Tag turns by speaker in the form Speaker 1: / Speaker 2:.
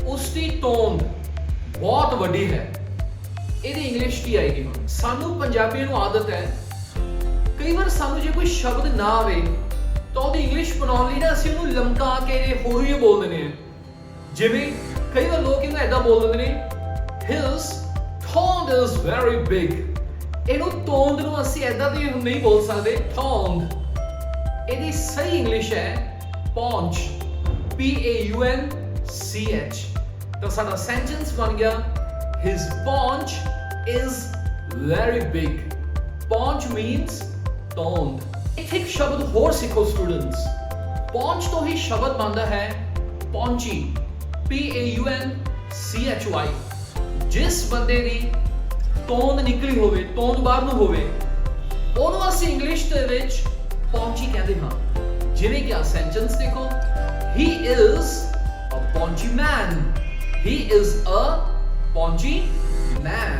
Speaker 1: उसकी तोंद बहुत वड्डी है। ਇਹਦੀ ਇੰਗਲਿਸ਼ ਕੀ ਆਏਗੀ? ਹੁਣ ਸਾਨੂੰ ਪੰਜਾਬੀਆਂ ਨੂੰ ਆਦਤ ਹੈ, ਕਈ ਵਾਰ ਸਾਨੂੰ ਜੇ ਕੋਈ ਸ਼ਬਦ ਨਾ ਆਵੇ ਤਾਂ ਉਹਦੀ ਇੰਗਲਿਸ਼ ਬਣਾਉਣ ਲਈ ਨਾ ਅਸੀਂ ਉਹਨੂੰ ਲਮਕਾ ਕੇ ਹੋਰੀ ਬੋਲ ਦਿੰਦੇ ਹਾਂ। ਜਿਵੇਂ ਕਈ ਵਾਰ ਲੋਕ ਇਹਨੂੰ ਐਦਾਂ ਬੋਲ ਦਿੰਦੇ ਨੇ, his thond is very big। ਇਹਨੂੰ ਤੋਂਦ ਨੂੰ ਅਸੀਂ ਐਦਾਂ ਦੀ ਨਹੀਂ ਬੋਲ ਸਕਦੇ, thond। ਇਹਦੀ ਸਹੀ ਇੰਗਲਿਸ਼ ਹੈ paunch, P-A-U-N-C-H। ਤਾਂ ਸਾਡਾ ਸੈਂਟੈਂਸ ਬਣ ਗਿਆ, his paunch is very big। paunch means tond। ਇੱਥੇ ਇੱਕ ਸ਼ਬਦ ਹੋਰ ਸਿੱਖੋ ਸਟੂਡੈਂਟਸ। paunch ਤੋਂ ਹੀ ਸ਼ਬਦ ਬਣਦਾ ਹੈ paunchy, P-A-U-N-C-H-Y। ਜਿਸ ਬੰਦੇ ਦੀ ਤੌਂਦ ਨਿਕਲੀ ਹੋਵੇ, ਤੌਂਦ ਬਾਹਰ ਨੂੰ ਹੋਵੇ, ਉਹਨੂੰ ਅਸੀਂ ਇੰਗਲਿਸ਼ ਦੇ ਵਿੱਚ paunchy ਕਹਿੰਦੇ ਹਾਂ। ਜਿਵੇਂ ਕਿ ਆ ਸੈਂਟੈਂਸ ਦੇਖੋ, he is a paunchy man। he is a paunchy man।